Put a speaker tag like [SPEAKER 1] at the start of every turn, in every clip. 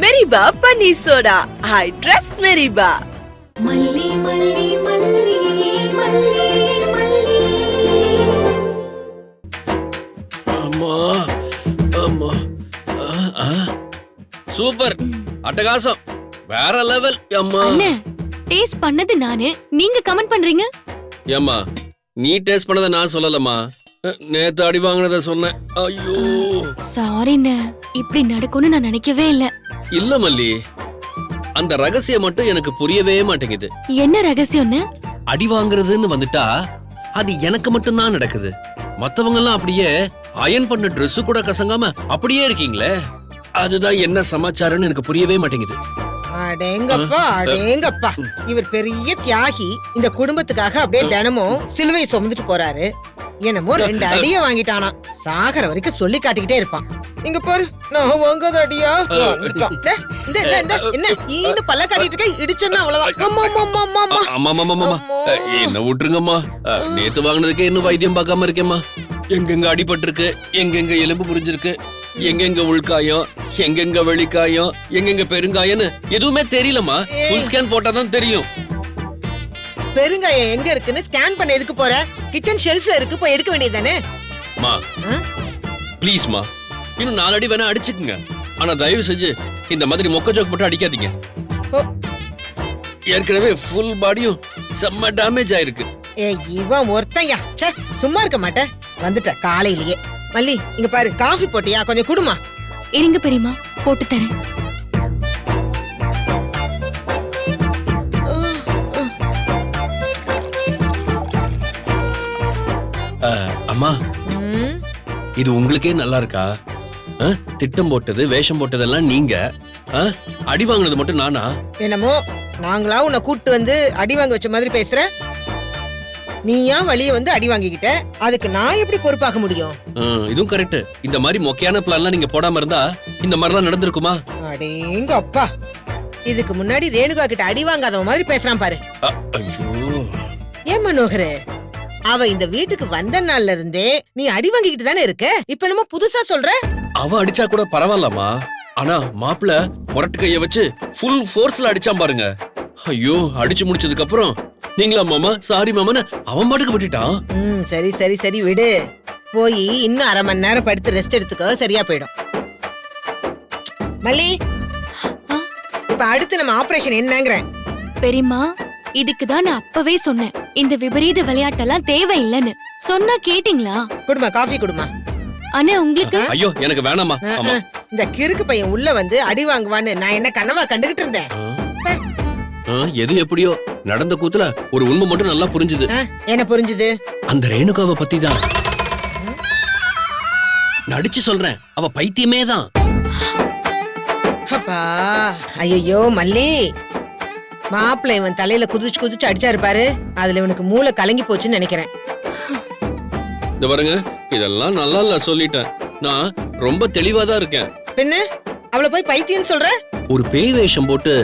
[SPEAKER 1] மெரிபா paneer soda. I trust மெரிபா.
[SPEAKER 2] மல்லி மல்லி மல்லி மல்லி மல்லி.
[SPEAKER 3] அம்மா அம்மா சூப்பர், அட்டகாசம், வேற லெவல். அம்மா
[SPEAKER 4] அண்ணே, டேஸ்ட் பண்ணது நானு, நீங்க கமெண்ட் பண்றீங்க?
[SPEAKER 3] ஏம்மா, நீ டேஸ்ட் பண்ணத நான் சொல்லலம்மா, நேத்து அடி வாங்கினத சொன்னேன். ஐயோ
[SPEAKER 4] சாரிண்ணே, இப்படி நடக்கும்னு நான் நினைக்கவே இல்ல.
[SPEAKER 3] இல்ல மல்லி, அந்த ரகசியம் மட்டும் எனக்கு புரியவே மாட்டேங்குது.
[SPEAKER 4] என்ன ரகசியம்னு?
[SPEAKER 3] அடி வாங்குறதுன்னு வந்துட்டா அது எனக்கு மட்டும் தான் நடக்குது. மத்தவங்க எல்லாம் அப்படியே அயன் பண்ண Dress கூட கசங்காம அப்படியே இருக்கீங்களே, அதுதான் என்ன சமாச்சாரம்னு எனக்கு புரியவே மாட்டேங்குது.
[SPEAKER 5] அடேங்கப்பா அடேங்கப்பா, இவர் பெரிய தியாகி. இந்த குடும்பத்துக்காக அப்படியே தினமும் சிலுவை சுமந்துட்டு போறாரு. என்னமோ 2 அடிய வாங்கிட்டானா, சாகர வரைக்கும் சொல்லி காட்டிக்கிட்டே இருப்பான். இங்க பாரு, நான் வாங்காத அடியா வாங்கிட்டான். என்ன ஈனு பல்ல காட்டிட்டு இருக்க, இடிச்சேன்னா அவ்வளவுதான்.
[SPEAKER 3] அம்மா என்ன விட்டுருங்கம்மா, நேத்து வாங்கினதுக்கே இன்னும் வைத்தியம் பார்க்காம இருக்கேம்மா. எங்கெங்க அடிபட்டு இருக்கு, எங்கெங்க எலும்பு புரிஞ்சிருக்கு, எங்கெங்க உள்காயம், எங்கெங்க வெளிக்காயம், எங்கெங்க பெருங்காயம்னு எதுவுமே தெரியலம்மா. ஃபுல் ஸ்கேன் போட்டாதான் தெரியும்.
[SPEAKER 5] பெருங்காயம் எங்க இருக்குன்னு ஸ்கேன் பண்ண எதுக்கு போற? கிச்சன் ஷெல்ஃப்ல இருக்கு, போய் எடுக்க வேண்டியதுதானே.
[SPEAKER 3] மா ப்ளீஸ்மா, இன்னும் 4 அடி வேணா அடிச்சுக்குங்க. ஆனா தயவு செஞ்சு இந்த மாதிரி மொக்க ஜோக் போட்டு அடிக்காதீங்க. ஏற்கனவே ஃபுல் பாடியும் செம்ம டேமேஜ் ஆயிருக்கு.
[SPEAKER 5] இவன் ஒருத்தையா, சும்மா இருக்க மாட்டேன். வந்துட்ட காலையிலேயே. மல்லி, இங்க பாரு, காஃபி போட்டியா? கொஞ்சம் குடுமா.
[SPEAKER 4] இருங்க பெரியமா, போட்டு தரேன்.
[SPEAKER 3] அம்மா, இது உங்களுக்கே நல்லா இருக்கா? திட்டம் போட்டது, வேஷம் போட்டதெல்லாம் நீங்க, அடி வாங்கினது மட்டும் நானா?
[SPEAKER 5] என்னமோ நாங்களா உன்னை கூட்டு வந்து அடி வாங்க வச்ச மாதிரி பேசுற. நீயா வழிய வந்து அடி வாங்கிக்கிட்ட, அதுக்கு நான் எப்படி பொறுப்பாக முடியும்?
[SPEAKER 3] இதுவும் கரெக்ட். இந்த மாதிரி மொக்கையான பிளான்லாம் நீங்க போடாம இருந்தா இந்த மாதிரிலாம் நடந்திருக்குமா?
[SPEAKER 5] அடேங்க அப்பா, இதுக்கு முன்னாடி ரேணுகா கிட்ட அடி வாங்காதவ மாதிரி பேசுறான் பாரு.
[SPEAKER 3] ஐயோ,
[SPEAKER 5] ஏன் மனோகர், அவ இந்த வீட்டுக்கு வந்த நாள்ல இருந்தே நீ அடி வாங்கிக்கிட்டு தானே இருக்க. இப்ப என்னமோ புதுசா சொல்ற?
[SPEAKER 3] அவ அடிச்சா கூட பரவாயில்லம்மா, ஆனா மாப்பிள்ள முரட்டு கைய வச்சு ஃபுல் ஃபோர்ஸ்ல அடிச்சான் பாருங்க. ஐயோ, அடிச்சு முடிச்சதுக்கு அப்புறம் நீங்களா மாமா, சாரி மாமான்னு அவன் பாட்டுக்கு விட்டுட்டான்.
[SPEAKER 5] சரி சரி சரி விடு. போய் இன்னும் 1/2 மணி நேரம் படுத்து ரெஸ்ட் எடுத்துக்கோ, சரியா போயிடும். மல்லி, இப்ப அடுத்து நம்ம ஆபரேஷன் என்னங்கறேன்?
[SPEAKER 4] பெரியமா, இதுக்கு தான் நான் அப்பவே சொன்னேன், இந்த விபரீத விளையாட்டெல்லாம் தேவையில்லைன்னு. சொன்னா கேட்டீங்களா?
[SPEAKER 5] குடுமா, காஃபி குடுமா.
[SPEAKER 4] அண்ணே உங்களுக்கு?
[SPEAKER 3] ஐயோ, எனக்கு வேணாமா.
[SPEAKER 5] இந்த கிறுக்கு பையன் உள்ள வந்து அடி வாங்குவான்னு நான் என்ன கனவா கண்டுகிட்டு இருந்தேன்?
[SPEAKER 3] எது எப்படியோ நடந்த கூத்துல ஒரு உண்மை மட்டும் நல்லா புரிஞ்சுது.
[SPEAKER 5] என்ன புரிஞ்சுது?
[SPEAKER 3] அந்த ரேணுகாவை பத்தி தான். நடிச்சு சொல்றேன், அவ பைத்தியமே தான்.
[SPEAKER 5] அப்பா, ஐயோ மல்லி, மாப்பிள்ளை இவன் தலையில குதிச்சு குதிச்சு அடிச்சாரு பாரு, அதுல இவனுக்கு மூளை கலங்கி போச்சுன்னு நினைக்கிறேன்.
[SPEAKER 3] இந்த பாருங்க, இதெல்லாம் நல்லா இல்ல சொல்லிட்டேன். நான் ரொம்ப தெளிவாதான் இருக்கேன்.
[SPEAKER 5] பின்ன அவளை போய் பைத்தியம்னு சொல்ற?
[SPEAKER 3] ஒரு பேய் வேஷம் போட்டு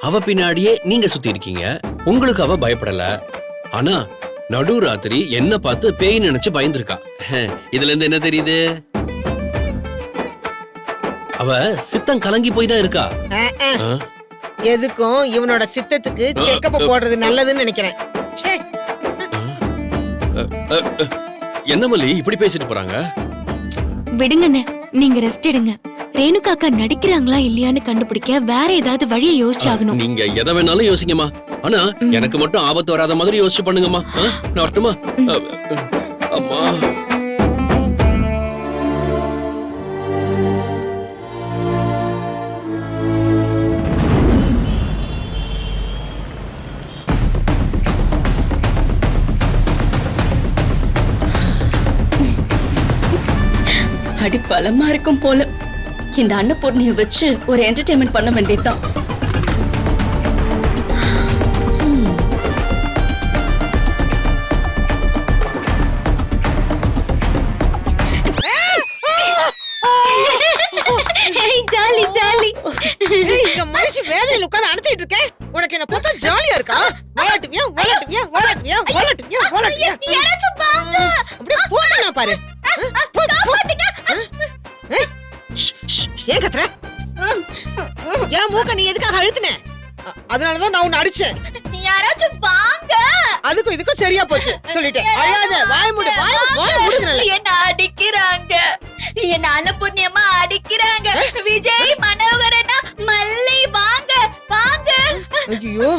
[SPEAKER 3] அவ பின்னாடியே நீங்க சுத்தி இருக்கீங்க. உங்களுக்கு அவ பயப்படல, ஆனா நடு ராத்திரி என்ன பார்த்து பேய் நினைச்சு பயந்துருக்கா. இதுல இருந்து என்ன தெரியுது? அவ சித்தம் கலங்கி போய் தான் இருக்கா.
[SPEAKER 5] எதுக்கும் இவனோட சித்தத்துக்கு செக்கப் போடுறது நல்லதுன்னு நினைக்கிறேன்.
[SPEAKER 3] என்ன மல்லி இப்படி பேசிட்டு போறாங்க?
[SPEAKER 4] விடுங்கண்ணே, நீங்க ரெஸ்ட் எடுங்க. ரேணுகாக்கா நடிக்கிறாங்களா இல்லையான்னு கண்டுபிடிக்க வேற ஏதாவது வழியை யோசிச்சாகணும்.
[SPEAKER 3] நீங்க எதை வேணாலும் யோசிங்கம்மா, ஆனா எனக்கு மட்டும் ஆபத்து வராத மாதிரி யோசிச்சு பண்ணுங்கம்மா. நான் வரட்டுமா? அம்மா,
[SPEAKER 2] அடி பலமா இருக்கும் போல. இந்த அன்னபூர்ணியை வச்சு ஒரு என்டர்டெயின்மெண்ட் பண்ண வேண்டியதுதான். Jolly jolly.
[SPEAKER 5] இங்க மனுஷி வேதனையில உட்கார்ந்து அனுத்திட்டு இருக்கேன். உனக்கு என்ன பார்த்தா ஜாலியா இருக்கா? விளையாட்டுவியா விளையாட்டுவியா விளையாட்டுவியா விளையாட்டுவியா விளையாட்டுவியா?
[SPEAKER 2] யாராச்சும் பாங்க.
[SPEAKER 5] அப்படியே போடலாம் பாரு. ஏன் கத்துற? ஏன் மூக்க நீ எதுக்காக அழுத்தின? அதனாலதான் நான் உன்னை அடிச்சேன்.
[SPEAKER 2] யாராச்சும் வாங்க.
[SPEAKER 5] அதுக்கும் இதுக்கும் சரியா போச்சு. சொல்லிட்டேன். அழாத, வாய் மூடு, வாய் மூடுங்கறல.
[SPEAKER 2] என்ன அடிக்கிறாங்க. என்ன அன்னபூர்ணியம்மா அடிக்கிறாங்க. விஜய், மனோகரனா, மல்லி வாங்க வாங்க.
[SPEAKER 5] ஐயோ,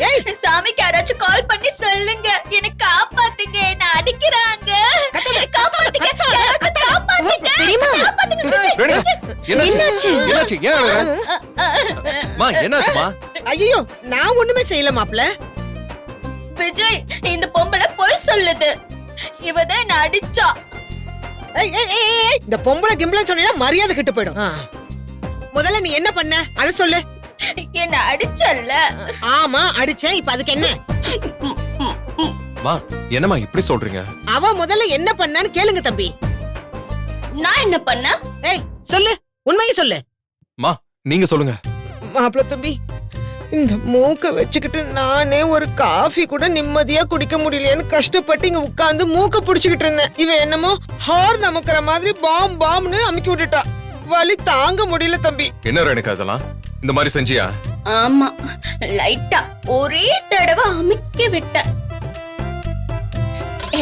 [SPEAKER 5] ஏய்
[SPEAKER 2] சாமிக்கு யாராச்சும் கால் பண்ணி சொல்லுங்க. என்ன காப்பாத்துங்க. என்ன அடிக்கிறாங்க. காப்பாத்துங்க. யாராச்சும் காப்பாத்துங்க.
[SPEAKER 4] பெரியம்மா,
[SPEAKER 2] காப்பாத்துங்க. விஜய்,
[SPEAKER 6] ரேணுகா, என்னாச்சு? என்னாச்சு? ஏன் அழுகுற? மா, என்னாச்சுமா?
[SPEAKER 5] ஐயோ, நான் ஒண்ணுமே செய்யல மாப்ள.
[SPEAKER 2] விஜய், இந்த பொம்பளை பொய் சொல்லுது. இவதான் என்ன அடிச்சா.
[SPEAKER 5] ஏய் ஏய் ஏய் ஏய், இந்த பொம்பளை கிம்பளை சொன்னா மரியாதை கெட்டு போயிடும். முதல்ல நீ என்ன பண்ண அத சொல்லு.
[SPEAKER 2] என்ன அடிச்சல்ல.
[SPEAKER 5] ஆமா அடிச்சேன். இப்ப அதுக்கு என்ன?
[SPEAKER 6] மா, என்னம்மா இப்படி சொல்றீங்க?
[SPEAKER 5] அவ முதல்ல என்ன பண்ணான்னு கேளுங்க தம்பி.
[SPEAKER 2] நான் என்ன பண்ண?
[SPEAKER 5] ஏய் சொல்லு, உண்மையை சொல்லு.
[SPEAKER 6] மா, நீங்க சொல்லுங்க.
[SPEAKER 5] மாப்ள தம்பி, இந்த மூக்க வச்சுக்கிட்டு நானே ஒரு காஃபி கூட நிம்மதியா குடிக்க முடியலையேன்னு கஷ்டப்பட்டு இங்க உட்கார்ந்து மூக்க புடிச்சுக்கிட்டு இருந்தேன். இவ என்னமோ ஹார்ன் அமுக்குற மாதிரி பாம் பாம்னு அமுக்கி விட்டுட்டா. வலி தாங்க முடியல தம்பி.
[SPEAKER 6] என்ன ரேணுகா இதெல்லாம்? இந்த மாதிரி செஞ்சியா?
[SPEAKER 2] ஆமா, லைட்டா ஒரே தடவை அமுக்கி விட்டேன்.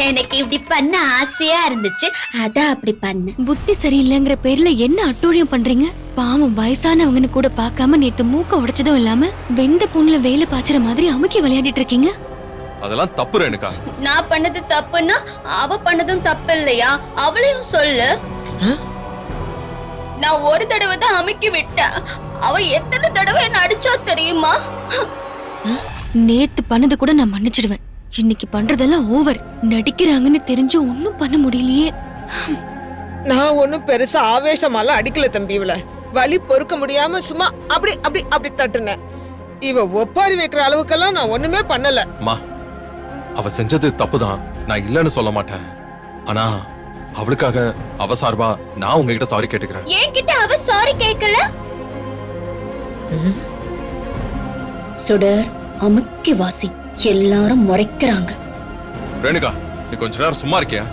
[SPEAKER 2] எனக்கு இப்படி பண்ண ஆசையா இருந்துச்சு, அதான் அப்படி பண்ண.
[SPEAKER 4] புத்தி சரியில்லைங்கிற பேர்ல என்ன அட்டூழியம் பண்றீங்க? பாவம் வயசானவங்கன்னு கூட பார்க்காம நேத்து மூக்க உடைச்சதும் இல்லாம வெந்த புண்ணுல வேலை பாய்ச்சற மாதிரி அமுக்கி விளையாடிட்டு இருக்கீங்க.
[SPEAKER 6] அதெல்லாம் தப்பு ரேணுகா.
[SPEAKER 2] நான் பண்ணது தப்புன்னா அவ பண்ணதும் தப்பு இல்லையா? அவளையும் சொல்லு. நான் ஒரு தடவை தான் அமுக்கி விட்டேன். அவ எத்தனை தடவை என்ன அடிச்சா தெரியுமா?
[SPEAKER 4] நேத்து பண்ணது கூட நான் மன்னிச்சிடுவேன். இன்னைக்கு பண்றதெல்லாம் ஓவர். நடிக்கிறாங்கன்னு தெரிஞ்சு ஒண்ணும் பண்ண முடியலையே.
[SPEAKER 5] நான் ஒண்ணும் பெருசா ஆவேசமாலாம் அடிக்கல தம்பி. இவள வலி பொறுக்க முடியாம சும்மா அப்படி அப்படி அப்படி தட்டுனேன். இவ ஒப்பாரி வைக்கிற அளவுக்கெல்லாம் நான் ஒண்ணுமே பண்ணல.
[SPEAKER 6] மா, அவ செஞ்சது தப்புதான், நான் இல்லன்னு சொல்ல மாட்டேன். ஆனா அவளுக்காக அவ சார்பா நான் உங்ககிட்ட சாரி கேட்டுக்கிறேன்.
[SPEAKER 2] என்கிட்ட அவ சாரி கேட்கல. சுடர், அமுக்கி வாசி. எல்லாரும் முறைக்கிறாங்க.
[SPEAKER 6] ரேணுகா, நீ கொஞ்ச நேரம் சும்மா இருக்கியா?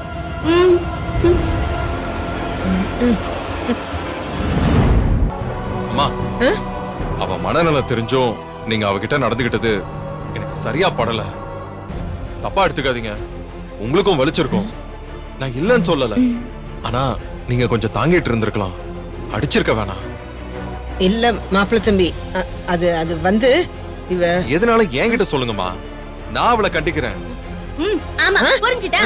[SPEAKER 6] அம்மா, அவ மனநல தெரிஞ்சும் நீங்க அவகிட்ட நடந்துகிட்டது எனக்கு சரியா படல. தப்பா எடுத்துக்காதீங்க. உங்களுக்கும் வலிச்சிருக்கும், நான் இல்லன்னு சொல்லல. ஆனா நீங்க கொஞ்சம் தாங்கிட்டு இருந்திருக்கலாம், அடிச்சிருக்க வேணாம்.
[SPEAKER 5] இல்ல மாப்பிள்ள தம்பி, அது அது வந்து இவ
[SPEAKER 6] எதனால என்கிட்ட சொல்லுங்கம்மா, நான் அவளை கண்டிக்கிறேன்.
[SPEAKER 2] ஆமா, புரிஞ்சுதா?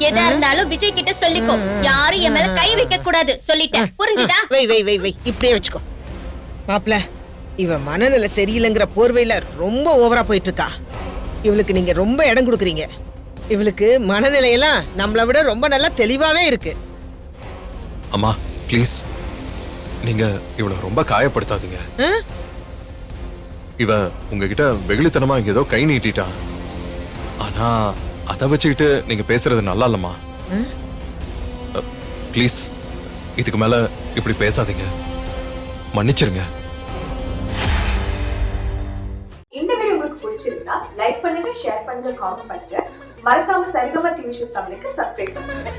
[SPEAKER 2] எதா இருந்தாலும் விஜய் கிட்ட சொல்லிக்கோ. யாரும் என் மேல கை வைக்க கூடாது சொல்லிட்டேன். புரிஞ்சுதா?
[SPEAKER 5] வை வை வை வை, இப்படியே வச்சுக்கோ. மாப்பிள்ள, இவ மனநிலை சரியில்லைங்கிற போர்வையில ரொம்ப ஓவரா போயிட்டு இருக்கா. இவளுக்கு நீங்க ரொம்ப இடம் கொடுக்குறீங்க. இவளுக்கு மனநிலையெல்லாம் நம்மளை விட ரொம்ப நல்லா தெளிவாவே இருக்கு.
[SPEAKER 6] அம்மா ப்ளீஸ், நீங்க இவளை ரொம்ப காயப்படுத்தாதீங்க. இவ உங்ககிட்ட வெகுளித்தனமா ஏதோ கை நீட்டிட்டா. ஆனா அதை வச்சுக்கிட்டு நீங்க பேசுறது நல்லா இல்லம்மா. ப்ளீஸ், இதுக்கு மேல இப்படி பேசாதீங்க, மன்னிச்சிருங்க.
[SPEAKER 7] இந்த வீடியோ உங்களுக்கு பிடிச்சிருந்தா லைக் பண்ணுங்க, ஷேர் பண்ணுங்க, காமெண்ட் பண்ணுங்க. மறக்காம சரிகமா டிவி ஷோஸ் தமிழுக்கு சப்ஸ்கிரைப் பண்ணுங்க.